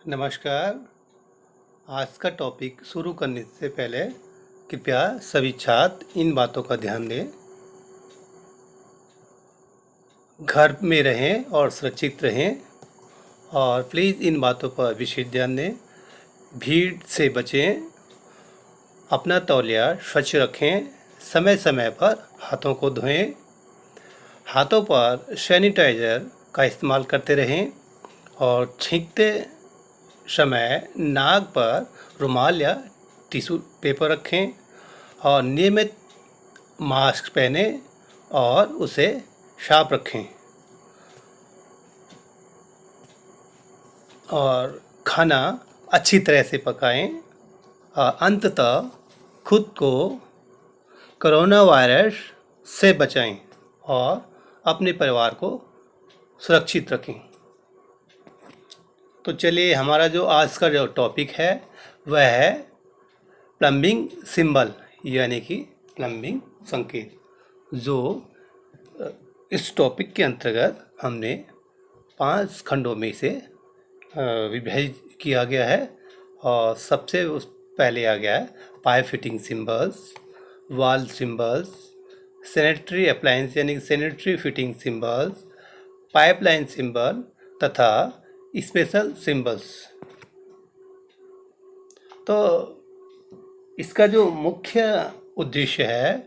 नमस्कार। आज का टॉपिक शुरू करने से पहले कृपया सभी छात्र इन बातों का ध्यान दें। घर में रहें और सुरक्षित रहें और प्लीज़ इन बातों पर विशेष ध्यान दें। भीड़ से बचें, अपना तौलिया स्वच्छ रखें, समय समय पर हाथों को धोएं, हाथों पर सैनिटाइज़र का इस्तेमाल करते रहें और छींकते समय नाक पर रुमाल या टिश्यू पेपर रखें और नियमित मास्क पहने और उसे साफ रखें और खाना अच्छी तरह से पकाएं और अंततः खुद को कोरोना वायरस से बचाएं और अपने परिवार को सुरक्षित रखें। तो चलिए, हमारा जो आज का जो टॉपिक है वह है प्लम्बिंग सिंबल यानी कि प्लम्बिंग संकेत, जो इस टॉपिक के अंतर्गत हमने 5 खंडों में से विभाजित किया गया है। और सबसे पहले आ गया है pipe fitting symbols, wall symbols, sanitary appliance यानी sanitary fitting symbols, pipeline symbol तथा स्पेशल सिंबल्स। तो इसका जो मुख्य उद्देश्य है,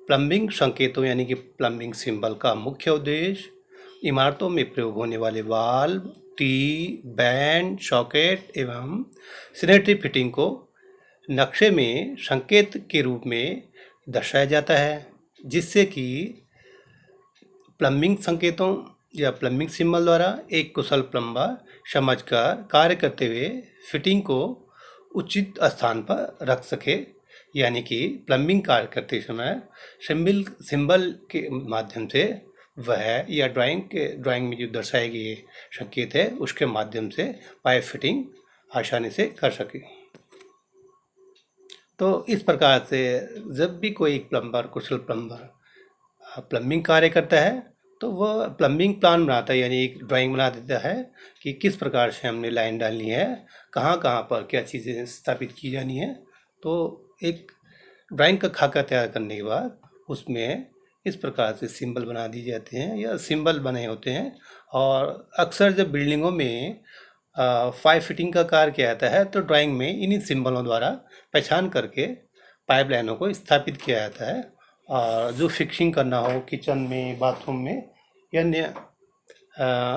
प्लम्बिंग संकेतों यानी कि प्लम्बिंग सिंबल का मुख्य उद्देश्य इमारतों में प्रयोग होने वाले वाल्व, टी, बैंड, सॉकेट एवं सैनिटरी फिटिंग को नक्शे में संकेत के रूप में दर्शाया जाता है, जिससे कि प्लम्बिंग संकेतों या प्लम्बिंग सिंबल द्वारा एक कुशल प्लम्बर समझकर कार्य करते हुए फिटिंग को उचित स्थान पर रख सके। यानी कि प्लम्बिंग कार्य करते समय सिंबल के माध्यम से वह या ड्राइंग में जो दर्शाए गए संकेत है उसके माध्यम से पाइप फिटिंग आसानी से कर सके। तो इस प्रकार से जब भी कोई कुशल प्लम्बर प्लम्बिंग कार्य करता है तो वह प्लम्बिंग प्लान बनाता है, यानी एक ड्राइंग बना देता है कि किस प्रकार से हमने लाइन डालनी है, कहाँ कहाँ पर क्या चीज़ें स्थापित की जानी है। तो एक ड्राइंग का खाका तैयार करने के बाद उसमें इस प्रकार से सिंबल बना दिए जाते हैं या सिंबल बने होते हैं। और अक्सर जब बिल्डिंगों में पाइप फिटिंग का कार्य किया जाता है तो ड्राइंग में इन्हीं सिंबलों द्वारा पहचान करके पाइप लाइनों को स्थापित किया जाता है। और जो फिक्सिंग करना हो किचन में, बाथरूम में या अन्य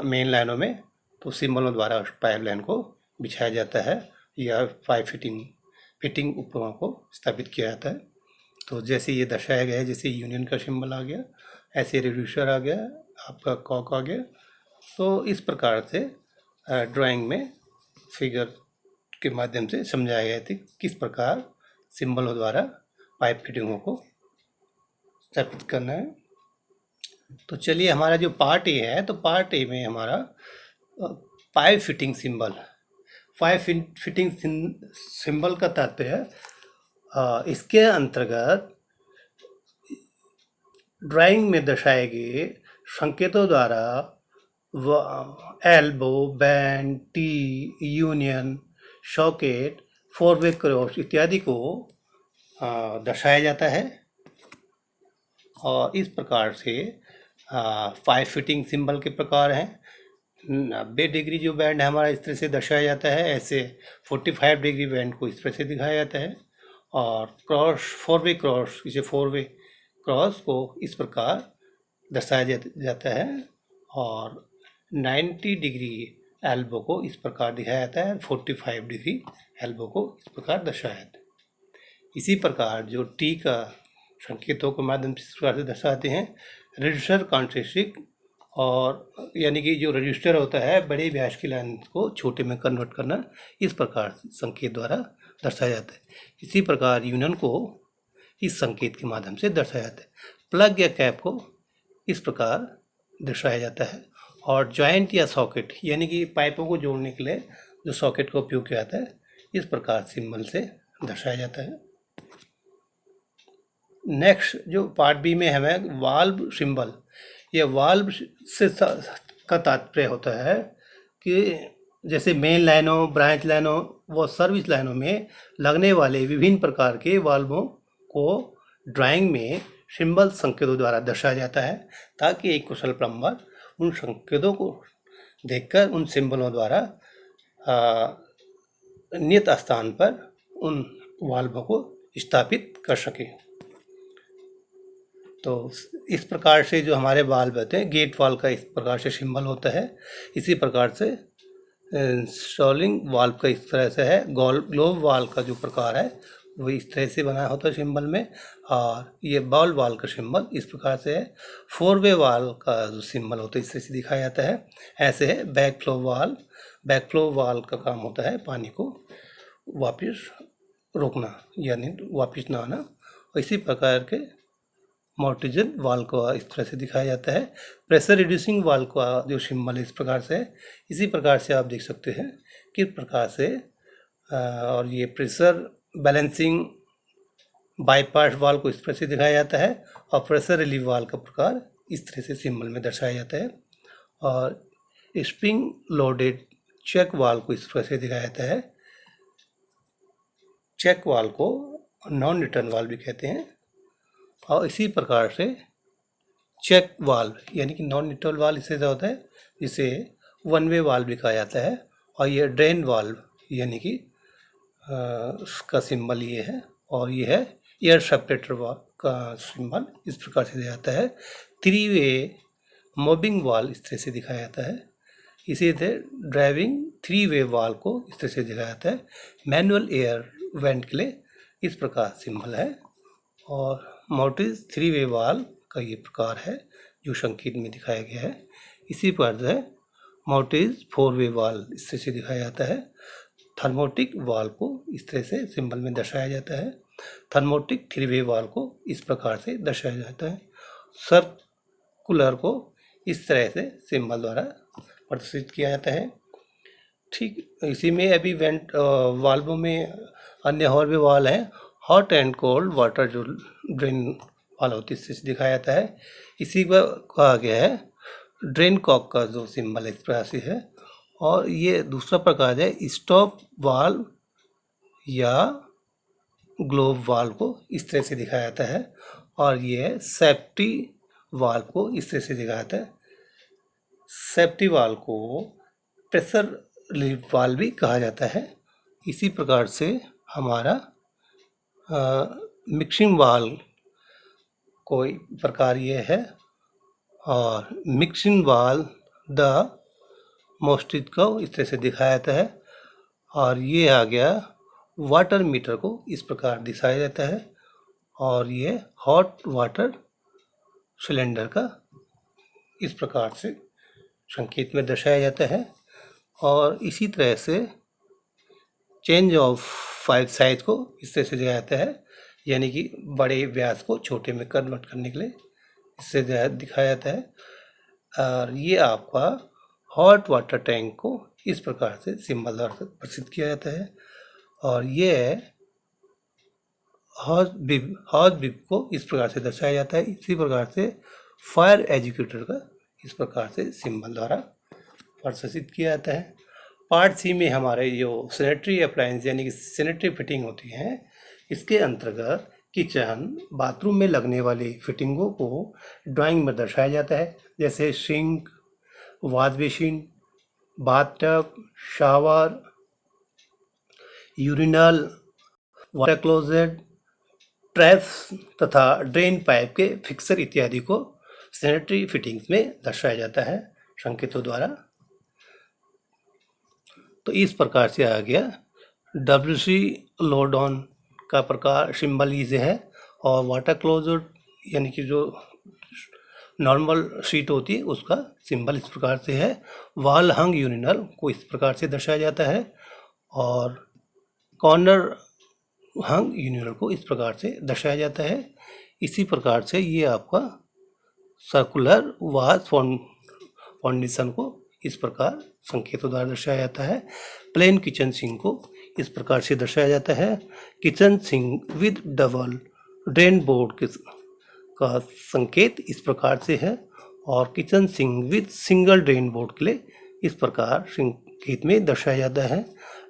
मेन लाइनों में, तो सिंबलों द्वारा उस पाइप लाइन को बिछाया जाता है या पाइप फिटिंग उपकरणों को स्थापित किया जाता है। तो जैसे ये दर्शाया गया है, जैसे यूनियन का सिंबल आ गया, ऐसे रिड्यूसर आ गया, आपका कॉक आ गया। तो इस प्रकार से ड्राइंग में फिगर के माध्यम से समझाया गया था किस प्रकार सिंबलों द्वारा पाइप फिटिंगों को स्थापित करना है। तो चलिए, हमारा जो पार्ट ए है, तो पार्ट ए में हमारा pipe fitting symbol. Fitting symbol का तात्पर्य इसके अंतर्गत ड्राइंग में दर्शाए गए संकेतों द्वारा elbow, bend, tee, union, socket, 4-वे क्रॉस इत्यादि को दर्शाया जाता है। और इस प्रकार से पाइप फिटिंग सिंबल के प्रकार हैं। 90 डिग्री जो बैंड है हमारा इस तरह से दर्शाया जाता है, ऐसे 45 डिग्री बैंड को इस तरह से दिखाया जाता है। और क्रॉस, 4-वे क्रॉस, इसे 4-वे क्रॉस को इस प्रकार दर्शाया जाता है। और 90 डिग्री एल्बो को इस प्रकार दिखाया जाता है, 45 डिग्री एल्बो को इस प्रकार दर्शाया जाता है। इसी प्रकार जो टी का संकेतों के माध्यम से इस प्रकार से दर्शाते हैं, रजिस्टर कॉन्ट्रेस्टिक, और यानी कि जो रजिस्टर होता है बड़े व्यास की लाइन को छोटे में कन्वर्ट करना, इस प्रकार संकेत द्वारा दर्शाया जाता है। इसी प्रकार यूनियन को इस संकेत के माध्यम से दर्शाया जाता है। प्लग या कैप को इस प्रकार दर्शाया जाता है। और जॉइंट या सॉकेट यानी कि पाइपों को जोड़ने के लिए जो सॉकेट का उपयोग किया जाता है, इस प्रकार सिंबल से दर्शाया जाता है। नेक्स्ट जो पार्ट बी में हमें वाल्व सिंबल, ये वाल्व से का तात्पर्य होता है कि जैसे मेन लाइनों, ब्रांच लाइनों व सर्विस लाइनों में लगने वाले विभिन्न प्रकार के वाल्वों को ड्राइंग में सिंबल संकेतों द्वारा दर्शाया जाता है, ताकि एक कुशल प्लम्बर उन संकेतों को देखकर उन सिंबलों द्वारा नियत स्थान पर उन वाल्वों को स्थापित कर सके। तो इस प्रकार से जो हमारे वाल्व होते हैं, गेट वाल्व का इस प्रकार से सिंबल होता है। इसी प्रकार से इंस्टॉलिंग वाल्व का इस तरह से है। ग्लोब वाल्व का जो प्रकार है वो इस तरह से बना होता है सिंबल में, और ये बॉल वाल्व का सिंबल इस प्रकार से है। 4-वे वाल्व का जो सिंबल होता है इस तरह से दिखाया जाता है। ऐसे है back flow valve. Back flow valve का काम होता है पानी को वापस रोकना, यानी वापस ना आना। इसी प्रकार के मोर्टिजन वाल्व को इस तरह से दिखाया जाता है। प्रेशर रिड्यूसिंग वाल्व का जो सिंबल इस प्रकार से है। इसी प्रकार से आप देख सकते हैं किस प्रकार से और ये प्रेशर बैलेंसिंग बाईपास वाल्व को इस तरह से दिखाया जाता है, और प्रेशर रिलीव वाल्व का प्रकार इस तरह से सिंबल में दर्शाया जाता है। और स्प्रिंग लोडेड चेक वाल्व को इस तरह से दिखाया जाता है। चेक वाल्व को नॉन रिटर्न वाल्व भी कहते हैं। और इसी प्रकार से चेक वाल्व यानी कि नॉन रिटर्न वाल्व इससे जो होता है, जिसे 1-वे वाल्व भी कहा जाता है। और ये ड्रेन वाल्व यानी कि उसका सिंबल ये है, और ये है एयर सेपरेटर वाल्व का सिंबल इस प्रकार से दिया जाता है। 3-वे मोबिंग वाल्व इस तरह से दिखाया जाता है। इसी तरह ड्राइविंग 3-वे वाल्व को इस तरह से दिखाया जाता है। मैनुअल एयर वेंट के लिए इस प्रकार सिंबल है। और मोटिज 3-वे वाल्व का ये प्रकार है जो संकेत में दिखाया गया है। इसी पर जो है मोटिज 4-वे वाल्व इस तरह से दिखाया जाता है। थर्मोटिक वाल्व को इस तरह से सिंबल में दर्शाया जाता है। थर्मोटिक 3-वे वाल्व को इस प्रकार से दर्शाया जाता है। सर्कुलर को इस तरह से सिंबल द्वारा प्रदर्शित किया जाता है। ठीक इसी में अभी वेंट वाल्वों में अन्य और भी वाल्व हैं। हॉट एंड कोल्ड वाटर जो ड्रेन वाल्व होती है इससे दिखाया जाता है। इसी पर कहा गया है ड्रेन कॉक का जो सिंबल इस प्रकार से है। और ये दूसरा प्रकार है स्टॉप वाल्व या ग्लोब वाल्व को इस तरह से दिखाया जाता है। और ये सेफ्टी वाल्व को इस तरह से दिखाया जाता है। सेफ्टी वाल्व को प्रेशर रिलीव वाल्व भी कहा जाता है। इसी प्रकार से हमारा मिक्सिंग वाल्व कोई प्रकार ये है। और मिक्सिंग वाल्व द मोस्टिज को इस तरह से दिखाया जाता है। और ये आ गया वाटर मीटर को इस प्रकार दिखाया जाता है। और ये हॉट वाटर सिलेंडर का इस प्रकार से संकेत में दर्शाया जाता है। और इसी तरह से चेंज ऑफ 5 साइज को इस तरह से दिया जाता है, यानी कि बड़े व्यास को छोटे में कन्वर्ट करने के लिए इससे दिखाया जाता है। और ये आपका हॉट वाटर टैंक को इस प्रकार से सिंबल द्वारा प्रसिद्ध किया जाता है। और ये हॉज बिब को इस प्रकार से दर्शाया जाता है। इसी प्रकार से फायर एजुकेटर का इस प्रकार से सिंबल द्वारा प्रदर्शित किया जाता है। पार्ट सी में हमारे जो सैनिटरी अप्लायंस यानी कि सैनिटरी फिटिंग होती हैं, इसके अंतर्गत किचन बाथरूम में लगने वाली फिटिंगों को ड्राइंग में दर्शाया जाता है। जैसे sink, wash basin, bathtub, shower, urinal, water closet, traps तथा ड्रेन पाइप के फिक्सर इत्यादि को सैनिटरी फिटिंग्स में दर्शाया जाता है संकेतों द्वारा। तो इस प्रकार से आ गया WC लोड ऑन का प्रकार सिंबल इसे है। और वाटर क्लोजेट यानी कि जो नॉर्मल शीट होती है उसका सिंबल इस प्रकार से है। वॉल हंग यूरिनल को इस प्रकार से दर्शाया जाता है। और कॉर्नर हंग यूरिनल को इस प्रकार से दर्शाया जाता है। इसी प्रकार से ये आपका सर्कुलर वॉश फाउंडेशन को इस प्रकार संकेतों द्वारा दर्शाया जाता है। प्लेन किचन सिंक को इस प्रकार से दर्शाया जाता है। Kitchen sync with double drain board का संकेत इस प्रकार से है। और kitchen sync with single drain board के लिए इस प्रकार संकेत संकेत में दर्शाया जाता है।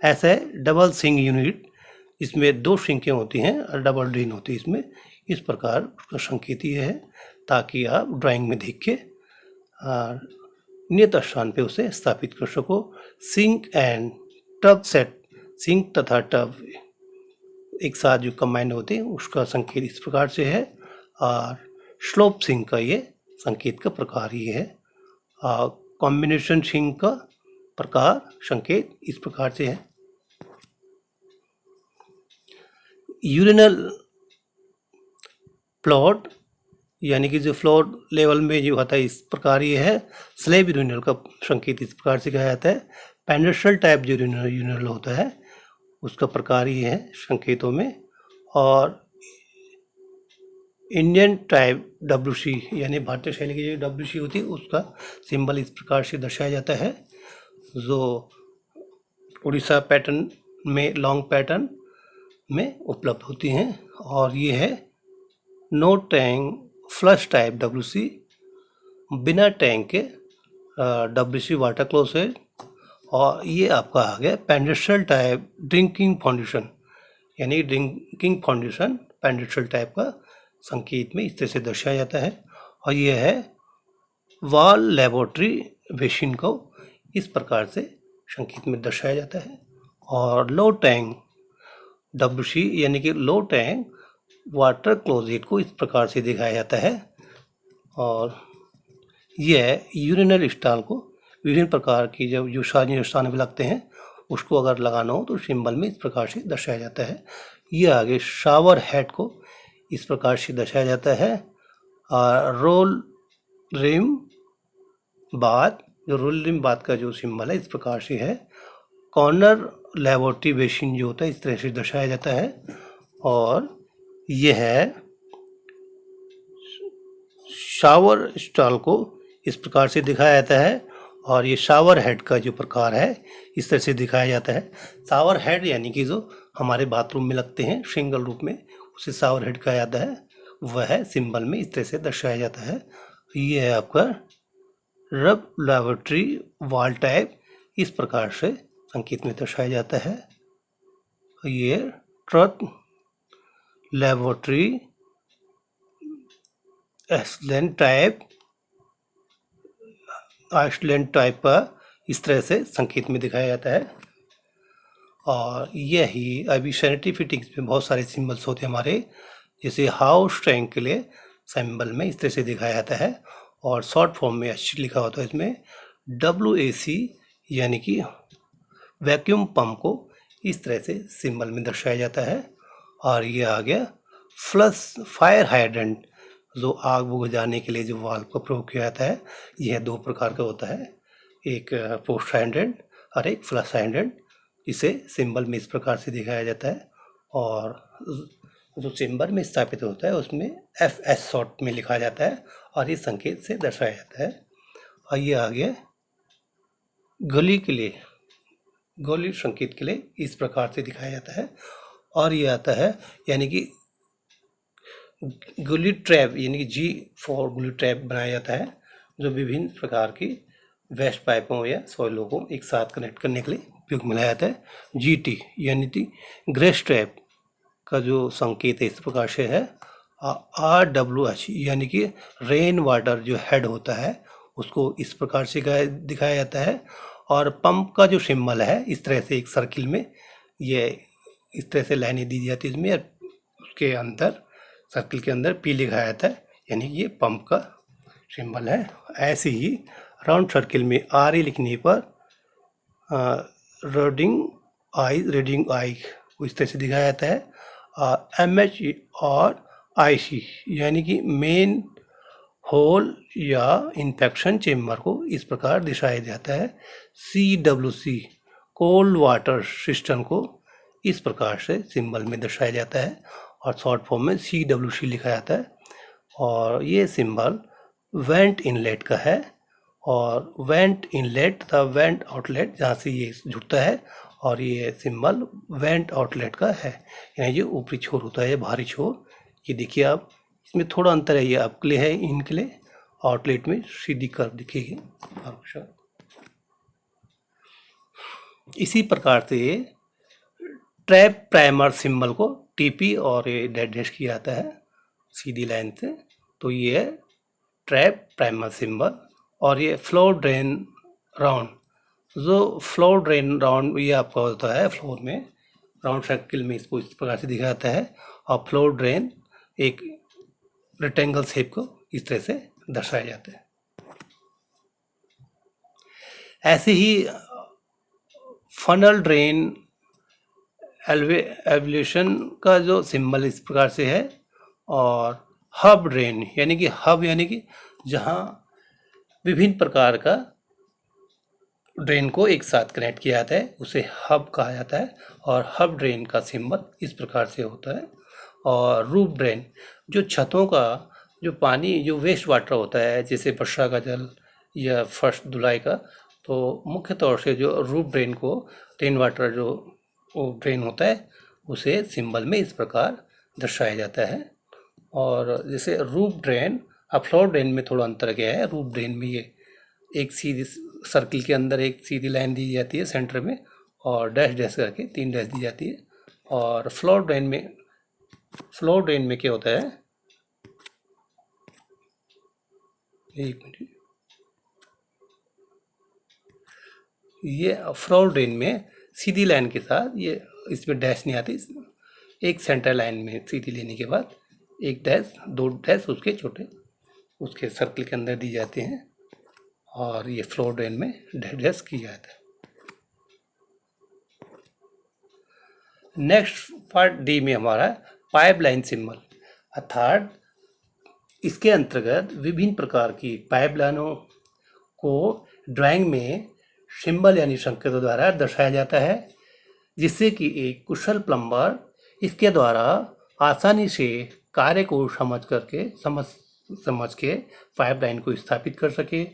ऐसा है डबल सिंक यूनिट, इसमें 2 सिंकें होती हैं और डबल ड्रेन होती है इसमें। इस प्रकार उसका संकेत ये है ताकि आप ड्राइंग में देख के नियत स्थान पे उसे स्थापित कर सको। Sink and tub set, sink तथा टब एक साथ जो कंबाइन होते हैं उसका संकेत इस प्रकार से है। और स्लोप सिंक का ये संकेत का प्रकार ये है। कॉम्बिनेशन सिंक का प्रकार संकेत इस प्रकार से है। यूरिनल प्लॉट यानी कि जो फ्लोर लेवल में जो होता है इस प्रकार ये है। स्लेब यूरिनल का संकेत इस प्रकार से कहा जाता है। पेनिट्रल टाइप जो यूरिनल होता है उसका प्रकार ये है संकेतों में। और इंडियन टाइप WC यानी भारतीय शैली की जो WC होती है उसका सिंबल इस प्रकार से दर्शाया जाता है, जो उड़ीसा पैटर्न में लॉन्ग पैटर्न में उपलब्ध होती हैं। और ये है no tank flush type WC, बिना टैंक के WC वाटर क्लोसेट। और ये आपका आ गया पेनिट्रल टाइप ड्रिंकिंग फाउंडेशन, यानी ड्रिंकिंग फाउंडेशन पेनिट्रल टाइप का संकेत में इस तरह से दर्शाया जाता है। और ये है वॉल लेबोरेटरी बेसिन को इस प्रकार से संकेत में दर्शाया जाता है। और लो टैंक WC यानी कि लो टैंक वाटर क्लोजेट को इस प्रकार से दिखाया जाता है। और यह यूरिनल स्टॉल को विभिन्न प्रकार की जब जो सार्वजनिक स्थान में लगते हैं उसको अगर लगाना हो तो सिंबल में इस प्रकार से दर्शाया जाता है। ये आगे शावर हेड को इस प्रकार से दर्शाया जाता है। और रोल रिम बाथ, जो रोल रिम बाथ का जो सिंबल है इस प्रकार से है। कॉर्नर लेबोरेटरी बेसिन जो होता है इस तरह से दर्शाया जाता है। और यह है शावर स्टॉल को इस प्रकार से दिखाया जाता है। और ये शावर हेड का जो प्रकार है इस तरह से दिखाया जाता है। शावर हेड यानी कि जो हमारे बाथरूम में लगते हैं सिंगल रूप में उसे शावर हेड कहा जाता है, वह सिंबल में इस तरह से दर्शाया जाता है। ये है आपका रब लेबोरेटरी वॉल टाइप, इस प्रकार से संकेत में दर्शाया जाता है। ये ट्रक लेबोरेटरी आइसलैंड टाइप का इस तरह से संकेत में दिखाया जाता है। और यही अभी सैनिटरी फिटिंग्स में बहुत सारे सिंबल्स होते हैं हमारे, जैसे हाउस टैंक के लिए सिंबल में इस तरह से दिखाया जाता है। और शॉर्ट फॉर्म में लिखा होता है इसमें WAC यानी कि वैक्यूम पंप को इस तरह से सिंबल में दर्शाया जाता है। और ये आ गया फ्लश फायर हाइड्रेंट, जो आग बुझाने के लिए जो वाल्व का प्रयोग किया जाता है। यह 2 प्रकार का होता है, एक पोस्ट हाइड्रेंट और एक फ्लश हाइड्रेंट। इसे सिंबल में इस प्रकार से दिखाया जाता है। और जो सिंबल में स्थापित होता है उसमें FS शॉर्ट में लिखा जाता है और ये संकेत से दर्शाया जाता है। और ये आ गया गली के लिए, गली संकेत के लिए इस प्रकार से दिखाया जाता है। और ये आता है यानी कि गुली ट्रैप यानी कि G4 गुली ट्रैप बनाया जाता है, जो विभिन्न प्रकार की वेस्ट पाइपों या सॉइलों को एक साथ कनेक्ट करने के लिए उपयोग में लाया जाता है। GT यानी कि ग्रेस ट्रैप का जो संकेत है इस प्रकार से है। RWH यानी कि रेन वाटर जो हेड होता है उसको इस प्रकार से दिखाया जाता है। और पंप का जो सिंबल है इस तरह से एक सर्किल में ये इस तरह से लाइनें दी जाती है इसमें, उसके अंदर सर्किल के अंदर P लिखा जाता है, यानी ये पंप का सिंबल है। ऐसे ही राउंड सर्किल में RE लिखने पर रीडिंग आई को इस तरह से दिखाया जाता है। MH और IC यानी कि मेन होल या इन्फेक्शन चेम्बर को इस प्रकार दर्शाया जाता है। CWC कोल्ड वाटर सिस्टम को इस प्रकार से सिंबल में दर्शाया जाता है और शॉर्ट फॉर्म में CWC लिखा जाता है। और ये सिंबल वेंट इनलेट का है। और वेंट इनलेट तथा वेंट आउटलेट जहाँ से ये जुड़ता है, और ये सिंबल वेंट आउटलेट का है, यानी ये ऊपरी छोर होता है, बाहरी छोर। ये देखिए आप, इसमें थोड़ा अंतर है, ये आपके लिए है, इनके लिए आउटलेट में सीधी कर्व दिखेगी। इसी प्रकार से ट्रैप प्राइमर सिंबल को टीपी और ये डैश किया जाता है सीधी लाइन से। तो ये है ट्रैप प्राइमर सिंबल। और ये फ्लो ड्रेन राउंड, जो फ्लो ड्रेन राउंड ये आपका होता है फ्लोर में राउंड सर्किल में, इसको इस प्रकार से दिखा जाता है। और फ्लो ड्रेन एक रेक्टेंगल शेप को इस तरह से दर्शाया जाता है। ऐसे ही फनल ड्रेन एवोल्यूशन का जो सिंबल इस प्रकार से है। और हब ड्रेन यानी कि जहाँ विभिन्न प्रकार का ड्रेन को एक साथ कनेक्ट किया जाता है उसे हब कहा जाता है। और हब ड्रेन का सिंबल इस प्रकार से होता है। और रूफ ड्रेन, जो छतों का जो पानी जो वेस्ट वाटर होता है जैसे वर्षा का जल या फर्श धुलाई का, तो मुख्य तौर से जो रूफ ड्रेन को रेन वाटर जो वो ड्रेन होता है उसे सिंबल में इस प्रकार दर्शाया जाता है। और जैसे रूफ ड्रेन और फ्लोर ड्रेन में थोड़ा अंतर क्या है, रूफ ड्रेन में ये एक सीधी सर्किल के अंदर एक सीधी लाइन दी जाती है सेंटर में और डैश डैश करके 3 डैश दी जाती है। और फ्लोर ड्रेन में क्या होता है, एक मिनट, ये फ्लोर ड्रेन में सीधी लाइन के साथ ये इसमें डैश नहीं आती, एक सेंटर लाइन में सीधी लेने के बाद एक डैश 2 डैश उसके छोटे उसके सर्किल के अंदर दी जाते हैं। और ये फ्लोर ड्रेन में डैश डैश किया जाता है। नेक्स्ट पार्ट डी में हमारा पाइपलाइन सिंबल, अर्थात इसके अंतर्गत विभिन्न प्रकार की पाइपलाइनों को ड्राइंग में सिंबल यानी संकेतों द्वारा दर्शाया जाता है, जिससे कि एक कुशल प्लम्बर इसके द्वारा आसानी से कार्य को समझ के पाइपलाइन को स्थापित कर सके।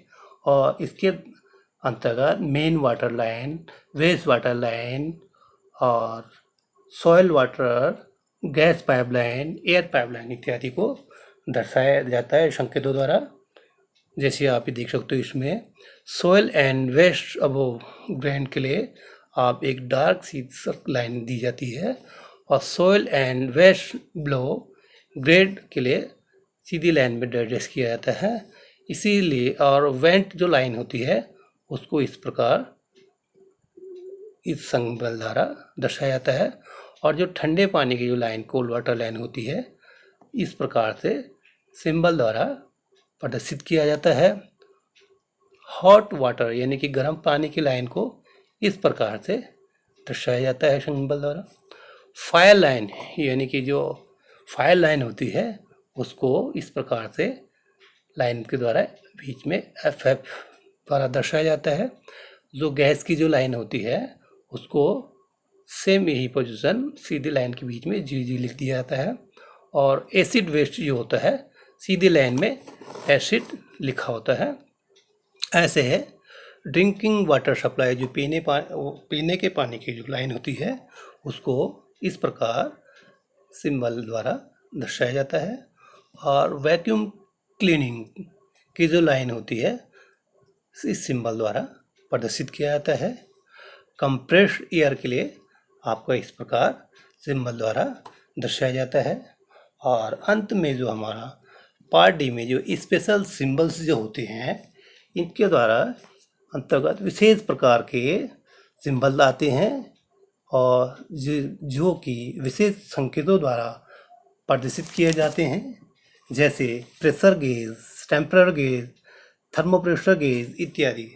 और इसके अंतर्गत main water line, waste water line और soil water, gas pipeline, air pipeline इत्यादि को दर्शाया जाता है संकेतों द्वारा। जैसे आप देख सकते हो इसमें soil and waste above ground के लिए आप एक डार्क सी लाइन दी जाती है। और soil and waste below grade के लिए सीधी लाइन में डैश किया जाता है। इसीलिए और वेंट जो लाइन होती है उसको इस प्रकार इस सिंबल द्वारा दर्शाया जाता है। और जो ठंडे पानी की जो लाइन कोल्ड वाटर लाइन होती है इस प्रकार से सिंबल द्वारा प्रदर्शित किया जाता है। हॉट वाटर यानी कि गर्म पानी की लाइन को इस प्रकार से दर्शाया जाता है सिंबल द्वारा। फायर लाइन यानी कि जो फायर लाइन होती है उसको इस प्रकार से लाइन के द्वारा बीच में एफ द्वारा दर्शाया जाता है। जो गैस की जो लाइन होती है उसको सेम यही पोजीशन सीधी लाइन के बीच में जी लिख दिया जाता है। और एसिड वेस्ट जो होता है सीधी लाइन में एसिड लिखा होता है। ऐसे है ड्रिंकिंग वाटर सप्लाई, जो पीने के पानी की जो लाइन होती है उसको इस प्रकार सिंबल द्वारा दर्शाया जाता है। और वैक्यूम क्लीनिंग की जो लाइन होती है इस सिंबल द्वारा प्रदर्शित किया जाता है। कंप्रेस्ड एयर के लिए आपका इस प्रकार सिंबल द्वारा दर्शाया जाता है। और अंत में जो हमारा पार्ट डी में जो स्पेशल सिंबल्स जो होते हैं इनके द्वारा अंतर्गत विशेष प्रकार के सिंबल आते हैं और जो कि विशेष संकेतों द्वारा प्रदर्शित किए जाते हैं, जैसे pressure gauge, temperature gauge, thermopressure gauge इत्यादि।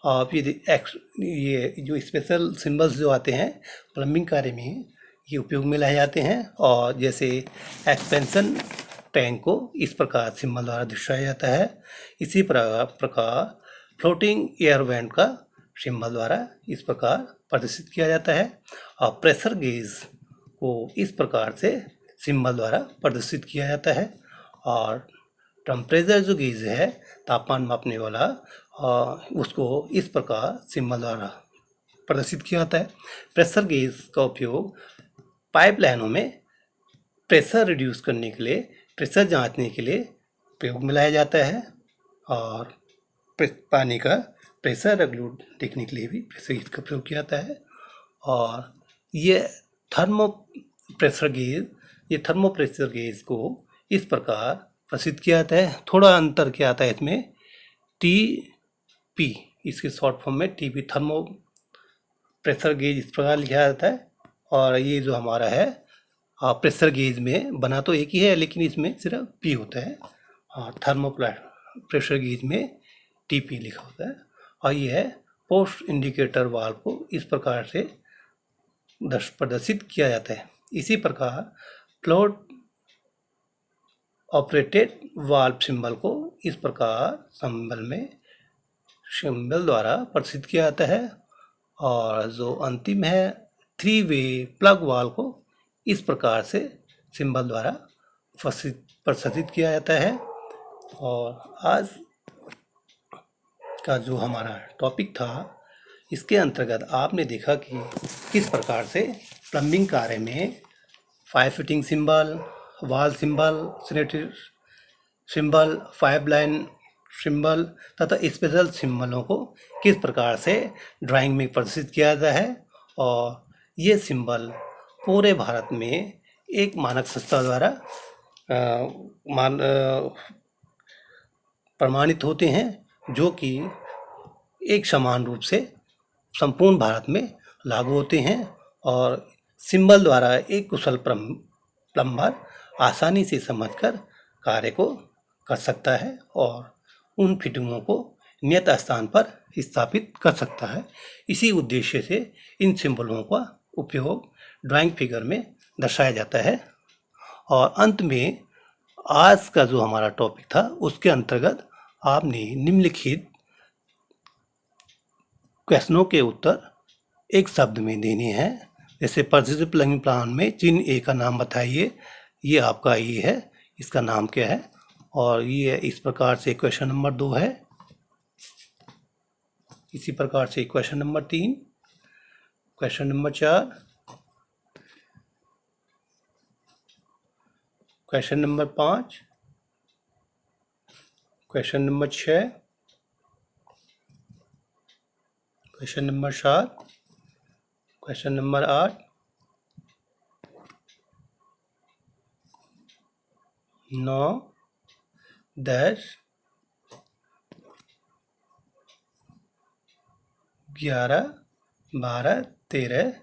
आप ये जो स्पेशल सिंबल्स जो आते हैं प्लम्बिंग कार्य में ये उपयोग में लाए जाते हैं। और जैसे एक्सपेंशन टैंक को इस प्रकार सिंबल द्वारा दर्शाया जाता है। इसी प्रकार फ्लोटिंग एयर वेंट का सिंबल द्वारा इस प्रकार प्रदर्शित किया जाता है। और प्रेशर गेज को इस प्रकार से सिंबल द्वारा प्रदर्शित किया जाता है। और टेम्परेचर जो गेज है तापमान मापने वाला उसको इस प्रकार सिंबल द्वारा प्रदर्शित किया जाता है। प्रेशर गेज का उपयोग पाइपलाइनों में प्रेशर रिड्यूस करने के लिए, प्रेशर जांचने के लिए प्रयोग में लाया जाता है। और पानी का प्रेशर रेगुलेट देखने के लिए भी प्रेशर गेज का प्रयोग किया जाता है। और ये थर्मो प्रेशर गेज को इस प्रकार प्रसिद्ध किया जाता है। थोड़ा अंतर क्या आता है इसमें, TP, इसके शॉर्ट फॉर्म में TP थर्मो प्रेशर गेज इस प्रकार लिखा जाता है। और ये जो हमारा है प्रेशर गेज में बना तो एक ही है, लेकिन इसमें सिर्फ P होता है। थर्मो प्रेशर गेज में TP लिखा होता है। और ये है पोस्ट इंडिकेटर वाल्व को इस प्रकार से प्रदर्शित किया जाता है। इसी प्रकार फ्लोट ऑपरेटेड वाल्व सिंबल को इस प्रकार सिंबल द्वारा प्रदर्शित किया जाता है। और जो अंतिम है 3 वे प्लग वाल्व को इस प्रकार से सिंबल द्वारा प्रदर्शित किया जाता है। और आज का जो हमारा टॉपिक था, इसके अंतर्गत आपने देखा कि किस प्रकार से प्लम्बिंग कार्य में फायर फिटिंग सिंबल, वाल symbol, sanitary symbol, pipe line symbol तथा स्पेशल सिंबलों को किस प्रकार से ड्राइंग में प्रदर्शित किया जाता है। और ये सिंबल पूरे भारत में एक मानक संस्था द्वारा प्रमाणित होते हैं, जो कि एक समान रूप से संपूर्ण भारत में लागू होते हैं। और सिंबल द्वारा एक कुशल प्लम्बर आसानी से समझकर कार्य को कर सकता है और उन फिटिंगों को नियत स्थान पर स्थापित कर सकता है। इसी उद्देश्य से इन सिंबलों का उपयोग ड्राइंग फिगर में दर्शाया जाता है। और अंत में आज का जो हमारा टॉपिक था, उसके अंतर्गत आपने निम्नलिखित क्वेश्चनों के उत्तर एक शब्द में देने हैं। जैसे प्रसिद्ध प्लम्बिंग प्लान में चिन्ह ए का नाम बताइए। ये आपका ए है, इसका नाम क्या है। और ये इस प्रकार से क्वेश्चन नंबर 2 है। इसी प्रकार से question number 3, question number 4, question number 5, question number 6, question number 7, question number 8, 9, 10, 11, 12, 13,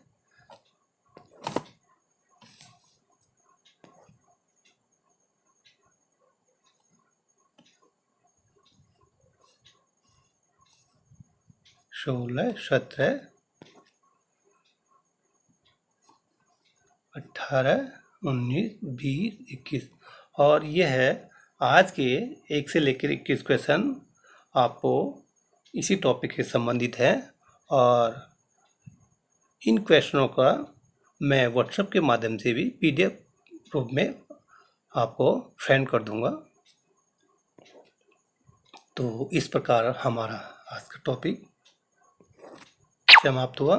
16, 17, 18, 19, 20, 21। और यह है आज के 1 से लेकर 21 क्वेश्चन आपको इसी टॉपिक से संबंधित है। और इन क्वेश्चनों का मैं व्हाट्सएप के माध्यम से भी PDF रूप में आपको सेंड कर दूंगा। तो इस प्रकार हमारा आज का टॉपिक समाप्त हुआ।